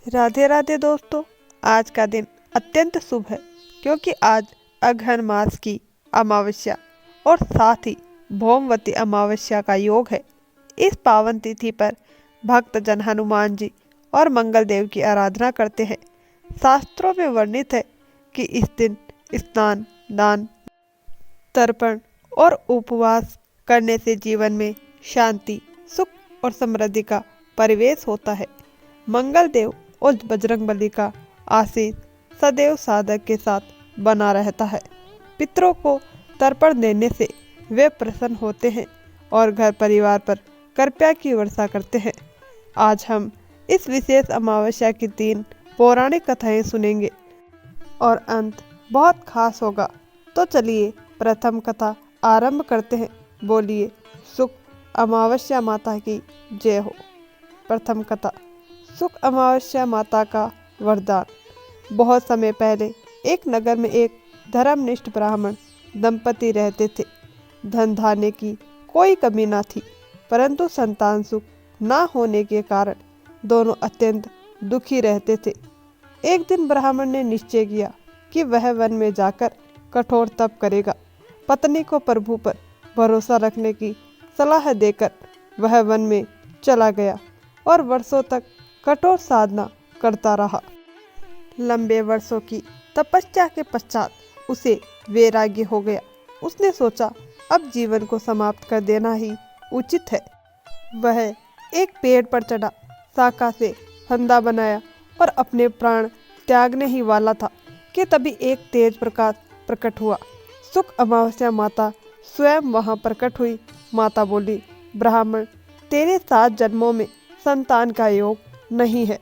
राधे राधे दोस्तों। आज का दिन अत्यंत शुभ है क्योंकि आज अघन मास की अमावस्या और साथ ही भौमवती अमावस्या का योग है। इस पावन तिथि पर भक्तजन हनुमान जी और मंगल देव की आराधना करते हैं। शास्त्रों में वर्णित है कि इस दिन स्नान, दान, तर्पण और उपवास करने से जीवन में शांति, सुख और समृद्धि का परिवेश होता है। मंगल देव और बजरंगबली का आशीष सदैव साधक के साथ बना रहता है। पितरों को तर्पण देने से वे प्रसन्न होते हैं और घर परिवार पर कृपा की वर्षा करते हैं। आज हम इस विशेष अमावस्या की 3 पौराणिक कथाएं सुनेंगे और अंत बहुत खास होगा। तो चलिए प्रथम कथा आरंभ करते हैं। बोलिए सुख अमावस्या माता की जय हो। प्रथम कथा, सुख अमावस्या माता का वरदान। बहुत समय पहले एक नगर में एक धर्मनिष्ठ ब्राह्मण दंपति रहते थे। धन धान्य की कोई कमी न थी, परंतु संतान सुख न होने के कारण दोनों अत्यंत दुखी रहते थे। एक दिन ब्राह्मण ने निश्चय किया कि वह वन में जाकर कठोर तप करेगा। पत्नी को प्रभु पर भरोसा रखने की सलाह देकर वह वन में चला गया और वर्षों तक कठोर साधना करता रहा। लंबे वर्षों की तपस्या के पश्चात उसे वैराग्य हो गया। उसने सोचा अब जीवन को समाप्त कर देना ही उचित है। वह एक पेड़ पर चढ़ा, शाखा से फंदा बनाया और अपने प्राण त्यागने ही वाला था कि तभी एक तेज प्रकाश प्रकट हुआ। सुख अमावस्या माता स्वयं वहां प्रकट हुई। माता बोली, ब्राह्मण, तेरे 7 जन्मों में संतान का योग नहीं है,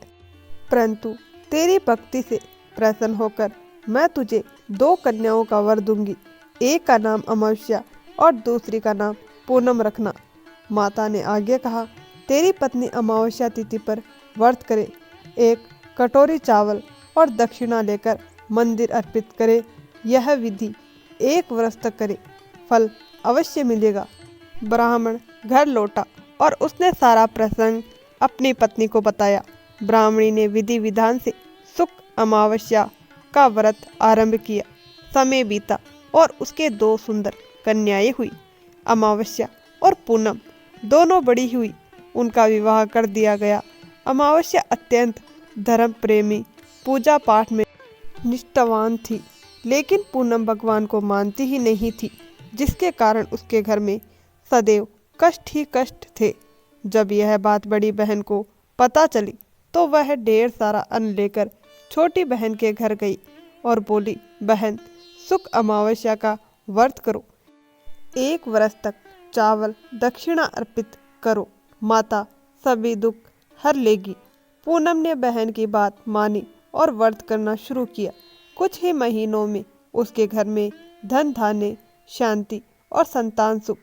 परंतु तेरी भक्ति से प्रसन्न होकर मैं तुझे 2 कन्याओं का वर दूंगी। एक का नाम अमावस्या और दूसरी का नाम पूनम रखना। माता ने आगे कहा, तेरी पत्नी अमावस्या तिथि पर व्रत करे, एक कटोरी चावल और दक्षिणा लेकर मंदिर अर्पित करे। यह विधि 1 वर्ष तक करे, फल अवश्य मिलेगा। ब्राह्मण घर लौटा और उसने सारा प्रसंग अपनी पत्नी को बताया। ब्राह्मणी ने विधि विधान से सुख अमावस्या का व्रत आरंभ किया। समय बीता और उसके 2 सुंदर कन्याएं हुई। अमावस्या और पूनम दोनों बड़ी हुई। उनका विवाह कर दिया गया। अमावस्या अत्यंत धर्म प्रेमी, पूजा पाठ में निष्ठावान थी, लेकिन पूनम भगवान को मानती ही नहीं थी, जिसके कारण उसके घर में सदैव कष्ट ही कष्ट थे। जब यह बात बड़ी बहन को पता चली तो वह ढेर सारा अन्न लेकर छोटी बहन के घर गई और बोली, बहन, सुख अमावस्या का व्रत करो, 1 वर्ष तक चावल दक्षिणा अर्पित करो, माता सभी दुख हर लेगी। पूनम ने बहन की बात मानी और व्रत करना शुरू किया। कुछ ही महीनों में उसके घर में धन धान्य, शांति और संतान सुख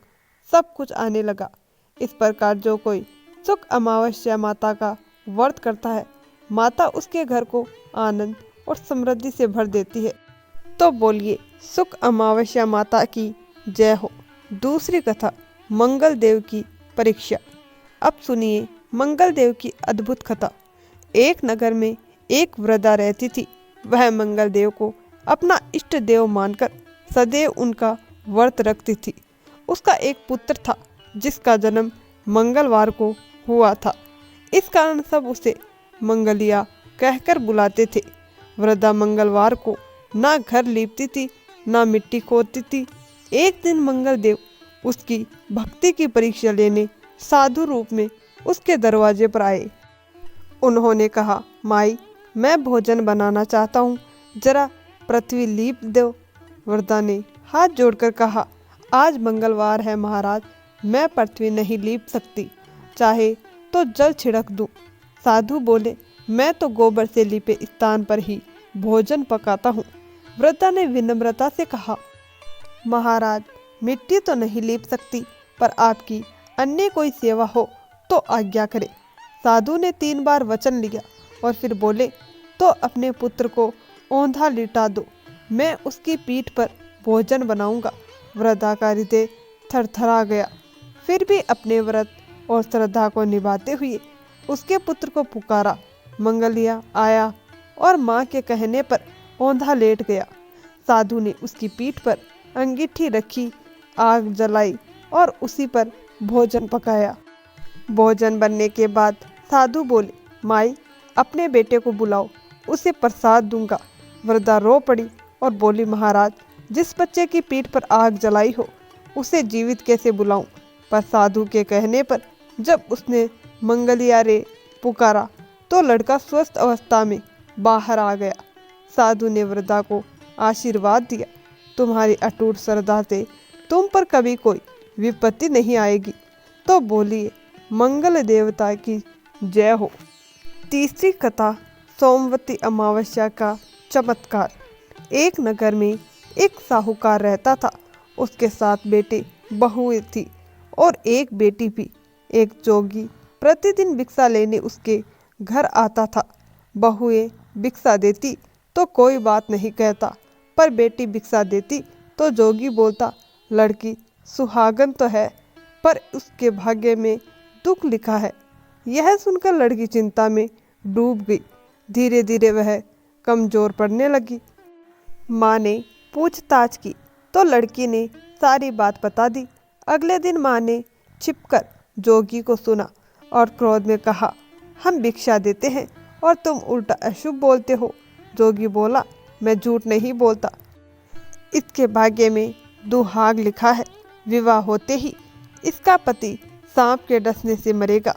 सब कुछ आने लगा। इस प्रकार जो कोई सुख अमावस्या माता का व्रत करता है, माता उसके घर को आनंद और समृद्धि से भर देती है। तो बोलिए सुख अमावस्या माता की जय हो। दूसरी कथा, मंगल देव की परीक्षा। अब सुनिए मंगल देव की अद्भुत कथा। एक नगर में एक वृद्धा रहती थी। वह मंगल देव को अपना इष्ट देव मानकर सदैव उनका व्रत रखती थी। उसका एक पुत्र था जिसका जन्म मंगलवार को हुआ था। इस कारण सब उसे मंगलिया कहकर बुलाते थे। वृद्धा मंगलवार को ना घर लीपती थी, ना मिट्टी खोदती थी। एक दिन मंगल देव उसकी भक्ति की परीक्षा लेने साधु रूप में उसके दरवाजे पर आए। उन्होंने कहा, माई, मैं भोजन बनाना चाहता हूँ, जरा पृथ्वी लीप दो। वृद्धा ने हाथ जोड़कर कहा, आज मंगलवार है महाराज, मैं पृथ्वी नहीं लीप सकती, चाहे तो जल छिड़क दूं। साधु बोले, मैं तो गोबर से लिपे स्थान पर ही भोजन पकाता हूँ। वृद्धा ने विनम्रता से कहा, महाराज, मिट्टी तो नहीं लीप सकती, पर आपकी अन्य कोई सेवा हो तो आज्ञा करे। साधु ने 3 बार वचन लिया और फिर बोले, तो अपने पुत्र को औंधा लिटा दो, मैं उसकी पीठ पर भोजन बनाऊंगा। वृद्धा का हृदय थरथरा गया, फिर भी अपने व्रत और श्रद्धा को निभाते हुए उसके पुत्र को पुकारा। मंगलिया आया और माँ के कहने पर औंधा लेट गया। साधु ने उसकी पीठ पर अंगीठी रखी, आग जलाई और उसी पर भोजन पकाया। भोजन बनने के बाद साधु बोले, माई अपने बेटे को बुलाओ, उसे प्रसाद दूंगा। वृद्धा रो पड़ी और बोली, महाराज जिस बच्चे की पीठ पर आग जलाई हो उसे जीवित कैसे बुलाऊं। पर साधु के कहने पर जब उसने मंगलिया रे पुकारा तो लड़का स्वस्थ अवस्था में बाहर आ गया। साधु ने वृद्धा को आशीर्वाद दिया, तुम्हारी अटूट श्रद्धा से तुम पर कभी कोई विपत्ति नहीं आएगी। तो बोलिए, मंगल देवता की जय हो। तीसरी कथा, सोमवती अमावस्या का चमत्कार। एक नगर में एक साहूकार रहता था। उसके 7 बेटे बहुएं थी और एक बेटी भी। एक जोगी प्रतिदिन भिक्षा लेने उसके घर आता था। बहुएं भिक्षा देती तो कोई बात नहीं कहता, पर बेटी भिक्षा देती तो जोगी बोलता, लड़की सुहागन तो है पर उसके भाग्य में दुख लिखा है। यह सुनकर लड़की चिंता में डूब गई। धीरे धीरे वह कमजोर पड़ने लगी। माँ ने पूछताछ की तो लड़की ने सारी बात बता दी। अगले दिन माँ ने छिपकर जोगी को सुना और क्रोध में कहा, हम भिक्षा देते हैं और तुम उल्टा अशुभ बोलते हो। जोगी बोला, मैं झूठ नहीं बोलता, इसके भाग्य में दुहाग लिखा है। विवाह होते ही इसका पति सांप के डसने से मरेगा।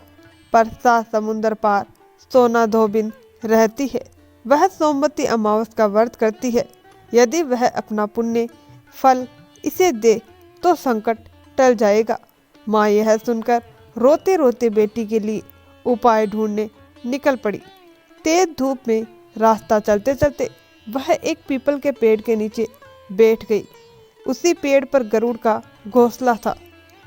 पर 7 समुंदर पार सोना धोबिन रहती है, वह सोमवती अमावस का व्रत करती है। यदि वह अपना पुण्य फल इसे दे तो संकट टल जाएगा। माँ यह सुनकर रोते रोते बेटी के लिए उपाय ढूंढने निकल पड़ी। तेज धूप में रास्ता चलते चलते वह एक पीपल के पेड़ के नीचे बैठ गई। उसी पेड़ पर गरुड़ का घोंसला था।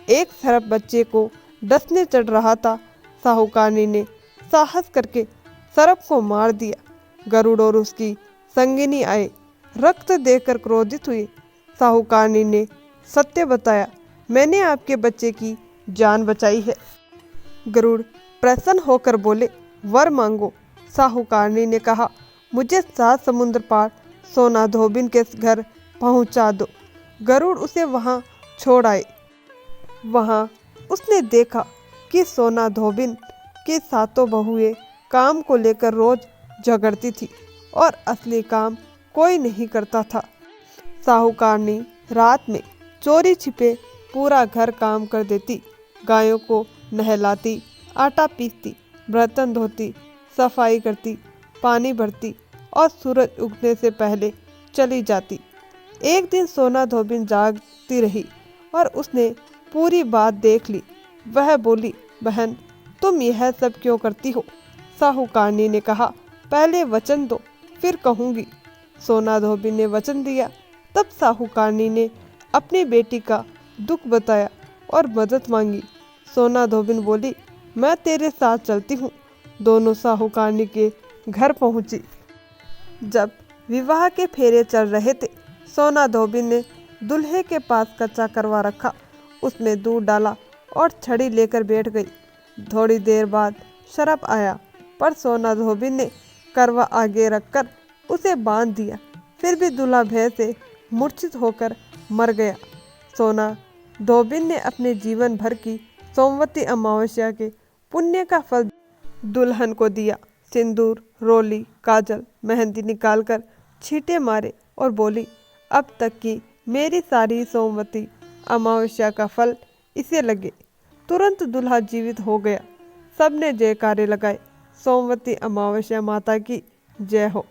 एक सर्प बच्चे को डसने चढ़ रहा था। साहूकारनी ने साहस करके सर्प को मार दिया। गरुड़ और उसकी संगिनी आए, रक्त देकर क्रोधित हुए। साहूकारनी ने सत्य बताया, मैंने आपके बच्चे की जान बचाई है। गरुड़ प्रसन्न होकर बोले, वर मांगो। साहूकारनी ने कहा, मुझे 7 समुद्र पार सोना धोबिन के घर पहुंचा दो। गरुड़ उसे वहां छोड़ आए। वहां उसने देखा कि सोना धोबिन की 7 बहुएं काम को लेकर रोज झगड़ती थी और असली काम कोई नहीं करता था। साहूकारनी रात में चोरी छिपे पूरा घर काम कर देती, गायों को नहलाती, आटा पीसती, बर्तन धोती, सफाई करती, पानी भरती और सूरज उगने से पहले चली जाती। एक दिन सोना धोबिन जागती रही और उसने पूरी बात देख ली। वह बोली, बहन तुम यह सब क्यों करती हो? साहूकारनी ने कहा, पहले वचन दो फिर कहूँगी। सोना धोबिन ने वचन दिया। तब साहूकारनी ने अपनी बेटी का दुख बताया और मदद मांगी। सोना धोबिन बोली, मैं तेरे साथ चलती हूँ। दोनों साहूकारनी के घर पहुँची। जब विवाह के फेरे चल रहे थे, सोना धोबिन ने दूल्हे के पास कच्चा करवा रखा, उसमें दूध डाला और छड़ी लेकर बैठ गई। थोड़ी देर बाद शरप आया, पर सोना धोबिन ने करवा आगे रखकर उसे बांध दिया। फिर भी दूल्हा भय से मूर्छित होकर मर गया। सोना धोबिन ने अपने जीवन भर की सोमवती अमावस्या के पुण्य का फल दुल्हन को दिया। सिंदूर, रोली, काजल, मेहंदी निकालकर छींटे मारे और बोली, अब तक की मेरी सारी सोमवती अमावस्या का फल इसे लगे। तुरंत दूल्हा जीवित हो गया। सबने जयकारे लगाए, सोमवती अमावस्या माता की जय हो।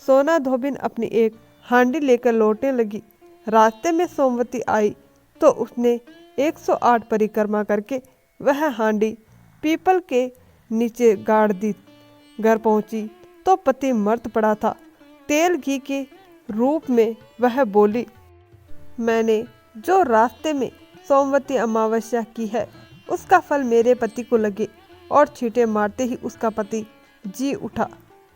सोना धोबिन अपनी एक हांडी लेकर लौटने लगी। रास्ते में सोमवती आई तो उसने 108 परिक्रमा करके वह हांडी पीपल के नीचे गाड़ दी। घर पहुंची तो पति मर्त पड़ा था। तेल घी के रूप में वह बोली, मैंने जो रास्ते में सोमवती अमावस्या की है उसका फल मेरे पति को लगे। और छींटे मारते ही उसका पति जी उठा।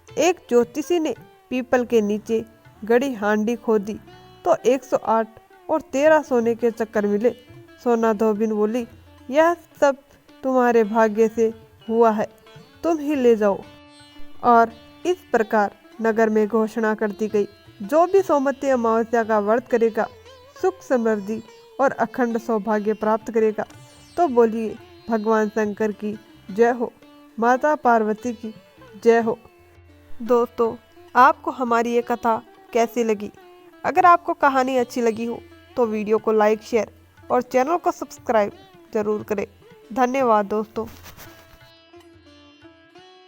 एक ज्योतिषी ने पीपल के नीचे गड़ी हांडी खोदी तो 108 और 13 सोने के चक्कर मिले। सोना धोबिन बोली, यह सब तुम्हारे भाग्य से हुआ है, तुम ही ले जाओ। और इस प्रकार नगर में घोषणा कर दी गई, जो भी सोमवती अमावस्या का व्रत करेगा सुख समृद्धि और अखंड सौभाग्य प्राप्त करेगा। तो बोलिए भगवान शंकर की जय हो, माता पार्वती की जय हो। दोस्तों, आपको हमारी ये कथा कैसी लगी? अगर आपको कहानी अच्छी लगी हो तो वीडियो को लाइक, शेयर और चैनल को सब्सक्राइब जरूर करें। धन्यवाद दोस्तों।